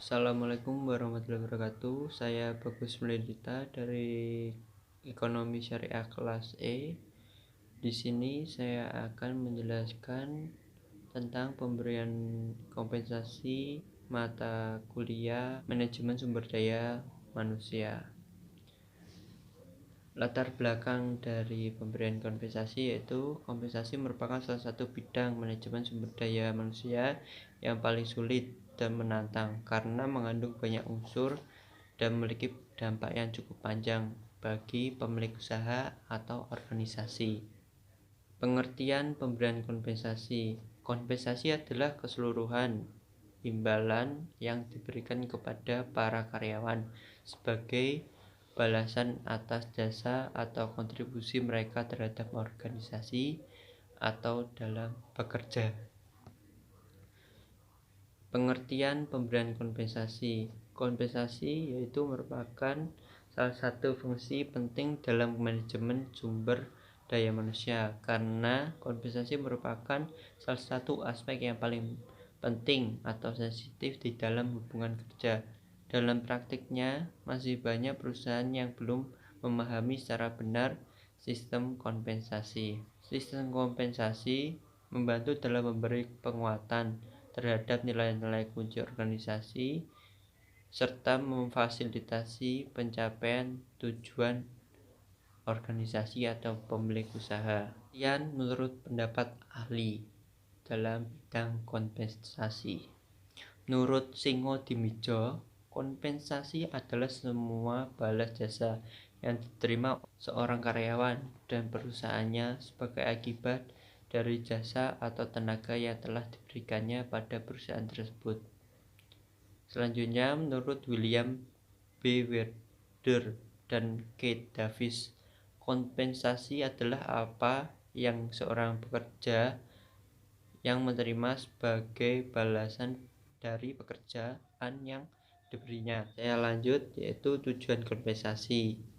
Assalamualaikum warahmatullahi wabarakatuh. Saya Bagus Melidita dari Ekonomi Syariah kelas E. Di sini saya akan menjelaskan tentang pemberian kompensasi mata kuliah Manajemen Sumber Daya Manusia. Latar belakang dari pemberian kompensasi yaitu kompensasi merupakan salah satu bidang manajemen sumber daya manusia yang paling sulit dan menantang karena mengandung banyak unsur dan memiliki dampak yang cukup panjang bagi pemilik usaha atau organisasi. Pengertian pemberian kompensasi. Kompensasi adalah keseluruhan imbalan yang diberikan kepada para karyawan sebagai balasan atas jasa atau kontribusi mereka terhadap organisasi atau dalam bekerja. Pengertian pemberian kompensasi. Kompensasi yaitu merupakan salah satu fungsi penting dalam manajemen sumber daya manusia karena kompensasi merupakan salah satu aspek yang paling penting atau sensitif di dalam hubungan kerja. Dalam praktiknya, masih banyak perusahaan yang belum memahami secara benar sistem kompensasi. Sistem kompensasi membantu dalam memberi penguatan terhadap nilai-nilai kunci organisasi serta memfasilitasi pencapaian tujuan organisasi atau pemilik usaha. Yang menurut pendapat ahli dalam bidang kompensasi. Menurut Singo Dimijo, kompensasi adalah semua balas jasa yang diterima seorang karyawan dan perusahaannya sebagai akibat dari jasa atau tenaga yang telah diberikannya pada perusahaan tersebut. Selanjutnya, menurut William B. Werder dan Kate Davis, kompensasi adalah apa yang seorang pekerja yang menerima sebagai balasan dari pekerjaan yang diberinya. Saya lanjut, yaitu tujuan kompensasi.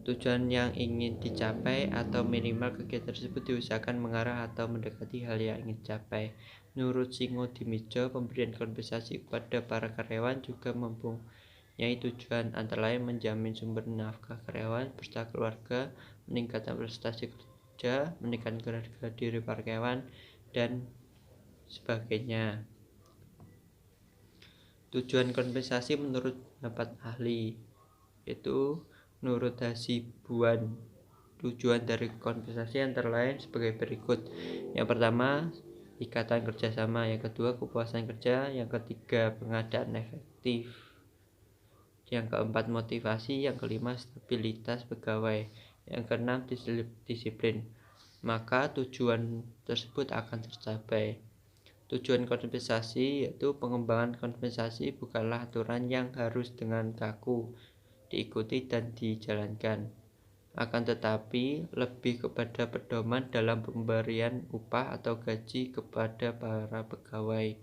Tujuan yang ingin dicapai atau minimal kegiatan tersebut diusahakan mengarah atau mendekati hal yang ingin dicapai. Menurut Singo Dimijo, pemberian kompensasi kepada para karyawan juga mempunyai tujuan antara lain menjamin sumber nafkah karyawan beserta keluarga, meningkatkan prestasi kerja, meningkatkan harga diri para karyawan, dan sebagainya. Tujuan kompensasi menurut pendapat ahli yaitu menurut Hasibuan, tujuan dari kompensasi antara lain sebagai berikut. Yang pertama, ikatan kerjasama. Yang kedua, kepuasan kerja. Yang ketiga, pengadaan efektif. Yang keempat, motivasi. Yang kelima, stabilitas pegawai. Yang keenam, disiplin. Maka tujuan tersebut akan tercapai. Tujuan kompensasi yaitu pengembangan kompensasi bukanlah aturan yang harus dengan kaku diikuti dan dijalankan, akan tetapi lebih kepada pedoman dalam pemberian upah atau gaji kepada para pegawai.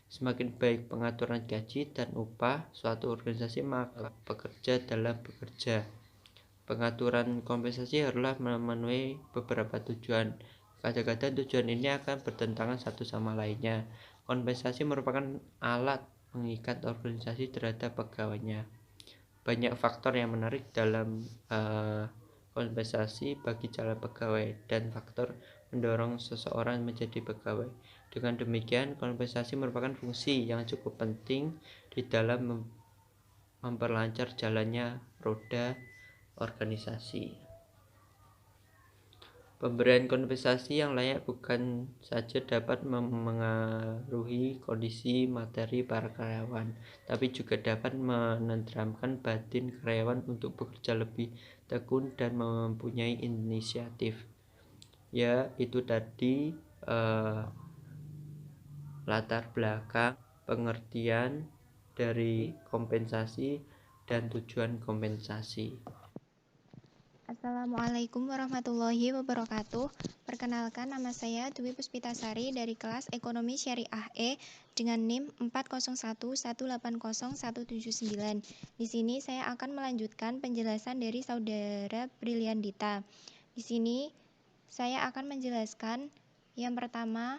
Semakin baik pengaturan gaji dan upah suatu organisasi, maka pekerja dalam bekerja. Pengaturan kompensasi haruslah memenuhi beberapa tujuan. Kadang-kadang tujuan ini akan bertentangan satu sama lainnya. Kompensasi merupakan alat mengikat organisasi terhadap pegawainya. Banyak faktor yang menarik dalam kompensasi bagi calon pegawai dan faktor mendorong seseorang menjadi pegawai. Dengan demikian, kompensasi merupakan fungsi yang cukup penting di dalam memperlancar jalannya roda organisasi. Pemberian kompensasi yang layak bukan saja dapat memengaruhi kondisi materi para karyawan, tapi juga dapat menenteramkan batin karyawan untuk bekerja lebih tekun dan mempunyai inisiatif. Ya, itu tadi latar belakang pengertian dari kompensasi dan tujuan kompensasi. Assalamualaikum warahmatullahi wabarakatuh. Perkenalkan, nama saya Dwi Puspitasari dari kelas Ekonomi Syariah E dengan NIM 401180179. Di sini saya akan melanjutkan penjelasan dari saudara Briliandita. Di sini saya akan menjelaskan yang pertama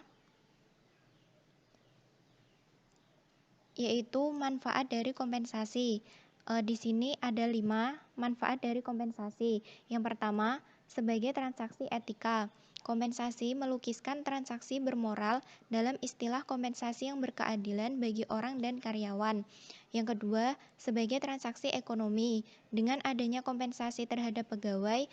yaitu manfaat dari kompensasi. Di sini ada 5 manfaat dari kompensasi. Yang pertama, sebagai transaksi etika. Kompensasi melukiskan transaksi bermoral dalam istilah kompensasi yang berkeadilan bagi orang dan karyawan. Yang kedua, sebagai transaksi ekonomi. Dengan adanya kompensasi terhadap pegawai,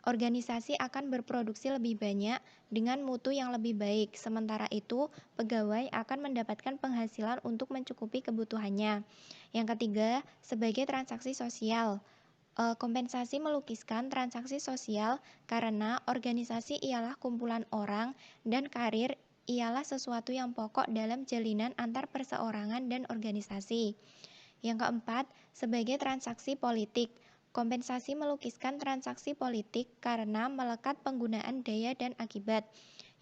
organisasi akan berproduksi lebih banyak dengan mutu yang lebih baik. Sementara itu, pegawai akan mendapatkan penghasilan untuk mencukupi kebutuhannya. Yang ketiga, sebagai transaksi sosial. Kompensasi melukiskan transaksi sosial karena organisasi ialah kumpulan orang dan karir ialah sesuatu yang pokok dalam jalinan antar perseorangan dan organisasi. Yang keempat, sebagai transaksi politik. Kompensasi melukiskan transaksi politik karena melekat penggunaan daya dan akibat.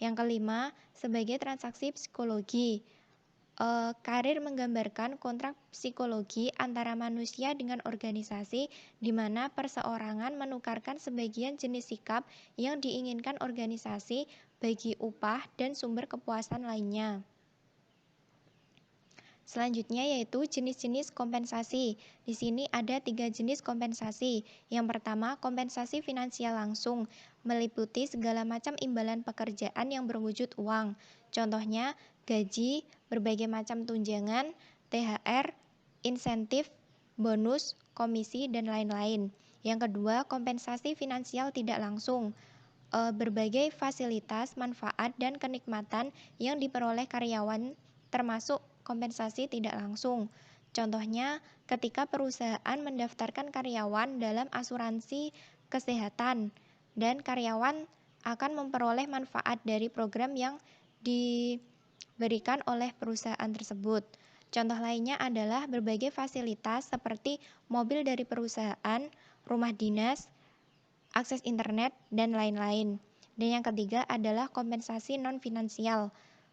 Yang kelima, sebagai transaksi psikologi. Karir menggambarkan kontrak psikologi antara manusia dengan organisasi di mana perseorangan menukarkan sebagian jenis sikap yang diinginkan organisasi bagi upah dan sumber kepuasan lainnya. Selanjutnya yaitu jenis-jenis kompensasi. Di sini ada 3 jenis kompensasi. Yang pertama, kompensasi finansial langsung, meliputi segala macam imbalan pekerjaan yang berwujud uang. Contohnya, gaji, berbagai macam tunjangan, THR, insentif, bonus, komisi, dan lain-lain. Yang kedua, kompensasi finansial tidak langsung, berbagai fasilitas, manfaat, dan kenikmatan yang diperoleh karyawan termasuk kompensasi tidak langsung. Contohnya, ketika perusahaan mendaftarkan karyawan dalam asuransi kesehatan dan karyawan akan memperoleh manfaat dari program yang diberikan oleh perusahaan tersebut. Contoh lainnya adalah berbagai fasilitas seperti mobil dari perusahaan, rumah dinas, akses internet, dan lain-lain. Dan yang ketiga adalah kompensasi non-finansial.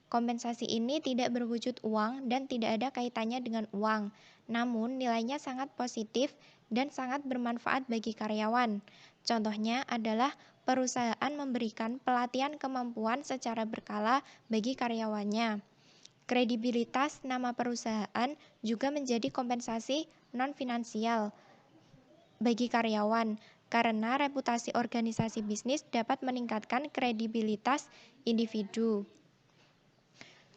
Kompensasi ini tidak berwujud uang dan tidak ada kaitannya dengan uang, namun nilainya sangat positif dan sangat bermanfaat bagi karyawan. Contohnya adalah perusahaan memberikan pelatihan kemampuan secara berkala bagi karyawannya. Kredibilitas nama perusahaan juga menjadi kompensasi non-finansial bagi karyawan, karena reputasi organisasi bisnis dapat meningkatkan kredibilitas individu.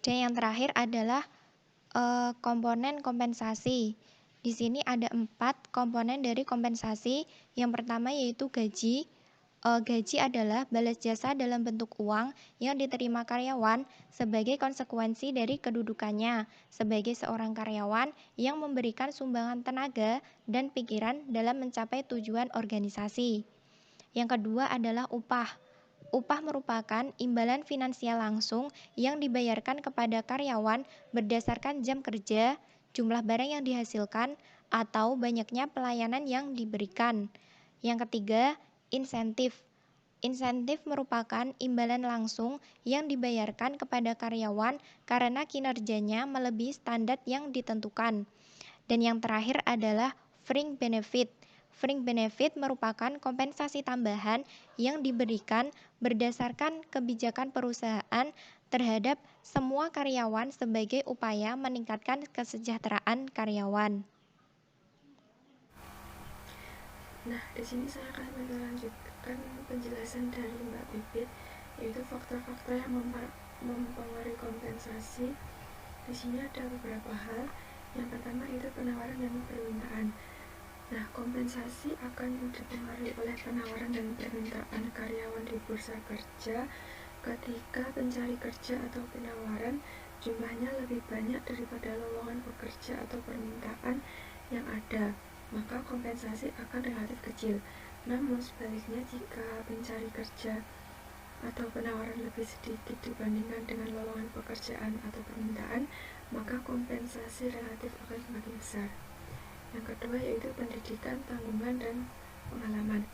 Dan yang terakhir adalah komponen kompensasi. Di sini ada 4 komponen dari kompensasi. Yang pertama yaitu gaji. Gaji adalah balas jasa dalam bentuk uang yang diterima karyawan sebagai konsekuensi dari kedudukannya sebagai seorang karyawan yang memberikan sumbangan tenaga dan pikiran dalam mencapai tujuan organisasi. Yang kedua adalah upah. Upah merupakan imbalan finansial langsung yang dibayarkan kepada karyawan berdasarkan jam kerja, jumlah barang yang dihasilkan, atau banyaknya pelayanan yang diberikan. Yang ketiga, insentif. Insentif merupakan imbalan langsung yang dibayarkan kepada karyawan karena kinerjanya melebihi standar yang ditentukan. Dan yang terakhir adalah fringe benefit. Fringe benefit merupakan kompensasi tambahan yang diberikan berdasarkan kebijakan perusahaan terhadap semua karyawan sebagai upaya meningkatkan kesejahteraan karyawan. Nah, di sini saya akan melanjutkan penjelasan dari Mbak Bibit, yaitu faktor-faktor yang mempengaruhi kompensasi. Di sini ada beberapa hal. Yang pertama itu penawaran dan permintaan. Nah, kompensasi akan dipengaruhi oleh penawaran dan permintaan karyawan di bursa kerja ketika pencari kerja atau penawaran jumlahnya lebih banyak daripada lowongan pekerja atau permintaan yang ada, maka kompensasi akan relatif kecil. Namun sebaliknya, jika pencari kerja atau penawaran lebih sedikit dibandingkan dengan lowongan pekerjaan atau permintaan, maka kompensasi relatif akan semakin besar. Yang kedua yaitu pendidikan, tanggungan, dan pengalaman.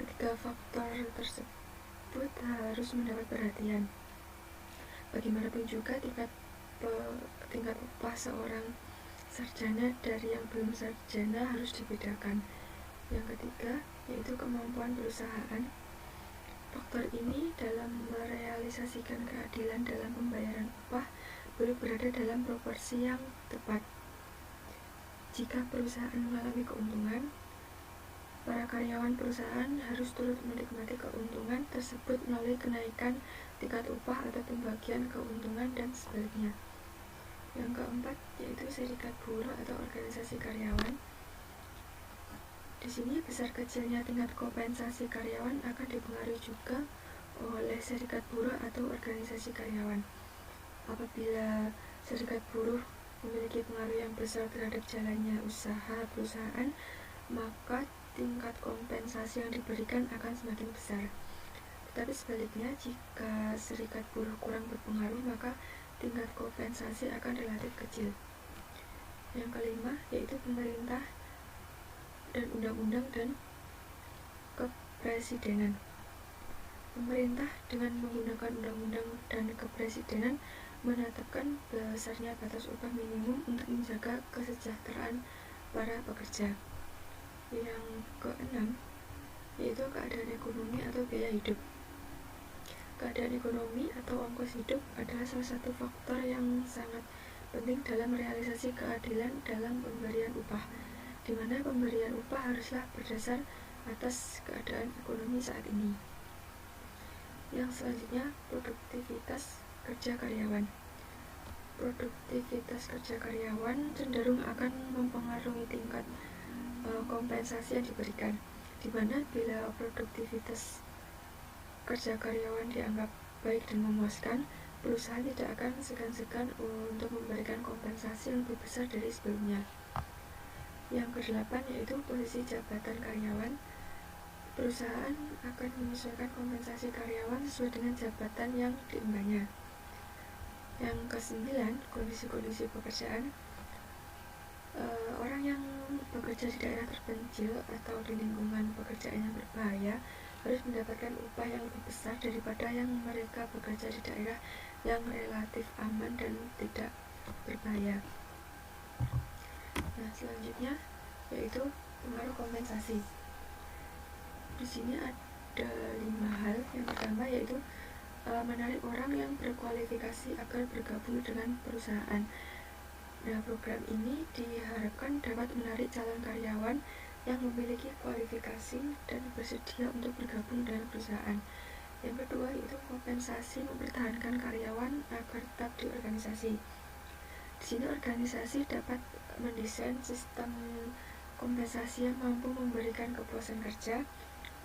Ketiga faktor tersebut harus mendapat perhatian. Bagaimanapun juga tingkat upah seorang sarjana dari yang belum sarjana harus dibedakan. Yang ketiga yaitu kemampuan perusahaan. Faktor ini dalam merealisasikan keadilan dalam pembayaran upah boleh berada dalam proporsi yang tepat. Jika perusahaan mengalami keuntungan, para karyawan perusahaan harus turut menikmati keuntungan tersebut melalui kenaikan tingkat upah atau pembagian keuntungan dan sebaliknya. Yang keempat yaitu serikat buruh atau organisasi karyawan. Di sini besar kecilnya tingkat kompensasi karyawan akan dipengaruhi juga oleh serikat buruh atau organisasi karyawan. Apabila serikat buruh memiliki pengaruh yang besar terhadap jalannya usaha perusahaan, maka tingkat kompensasi yang diberikan akan semakin besar. Tetapi sebaliknya, jika serikat buruh kurang berpengaruh, maka tingkat kompensasi akan relatif kecil. Yang kelima yaitu pemerintah dan undang-undang dan kepresidenan. Pemerintah dengan menggunakan undang-undang dan kepresidenan menetapkan besarnya batas upah minimum untuk menjaga kesejahteraan para pekerja. Yang keenam yaitu keadaan ekonomi atau biaya hidup. Keadaan ekonomi atau ongkos hidup adalah salah satu faktor yang sangat penting dalam realisasi keadilan dalam pemberian upah, di mana pemberian upah haruslah berdasar atas keadaan ekonomi saat ini. Yang selanjutnya, produktivitas kerja karyawan. Produktivitas kerja karyawan cenderung akan mempengaruhi tingkat kompensasi yang diberikan, di mana bila produktivitas kerja karyawan dianggap baik dan memuaskan, perusahaan tidak akan segan-segan untuk memberikan kompensasi yang lebih besar dari sebelumnya. Yang kedelapan yaitu posisi jabatan karyawan. Perusahaan akan menyesuaikan kompensasi karyawan sesuai dengan jabatan yang diembannya. Yang kesembilan, kondisi-kondisi pekerjaan. Orang yang bekerja di daerah terpencil atau di lingkungan pekerjaan yang berbahaya harus mendapatkan upah yang lebih besar daripada yang mereka bekerja di daerah yang relatif aman dan tidak berbahaya. Nah, selanjutnya yaitu pengaruh kompensasi. Di sini ada 5 hal. Yang pertama yaitu menarik orang yang berkualifikasi agar bergabung dengan perusahaan. Nah, program ini diharapkan dapat menarik calon karyawan yang memiliki kualifikasi dan bersedia untuk bergabung dengan perusahaan. Yang kedua yaitu kompensasi mempertahankan karyawan agar tetap di organisasi. Di sini organisasi dapat mendesain sistem kompensasi yang mampu memberikan kepuasan kerja,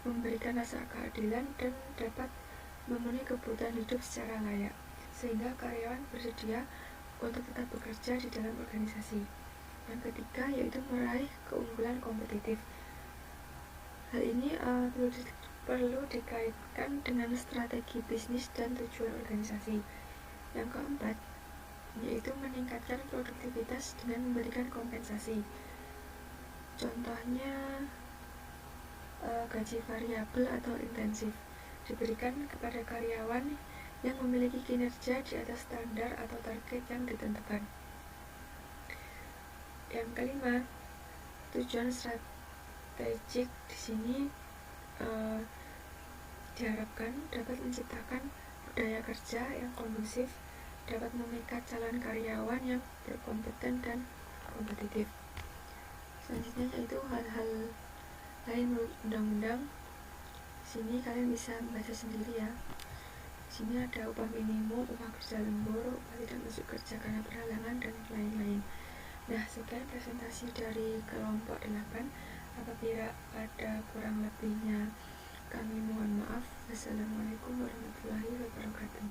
memberikan rasa keadilan, dan dapat memenuhi kebutuhan hidup secara layak, sehingga karyawan bersedia untuk tetap bekerja di dalam organisasi. Yang ketiga yaitu meraih keunggulan kompetitif. Hal ini perlu dikaitkan dengan strategi bisnis dan tujuan organisasi. Yang keempat yaitu meningkatkan produktivitas dengan memberikan kompensasi. Contohnya gaji variabel atau intensif diberikan kepada karyawan yang memiliki kinerja di atas standar atau target yang ditentukan. Yang kelima, tujuan strategik di sini diharapkan dapat menciptakan budaya kerja yang kondusif, dapat memikat calon karyawan yang berkompeten dan kompetitif. Selanjutnya yaitu hal-hal lain menurut undang-undang. Di sini kalian bisa membaca sendiri ya. Di sini ada upah minimum, upah kerja lembur, upah tidak masuk kerja karena perhalangan, dan lain-lain. Nah, sekian presentasi dari kelompok 8. Apabila ada kurang lebihnya, kami mohon maaf. Wassalamualaikum warahmatullahi wabarakatuh.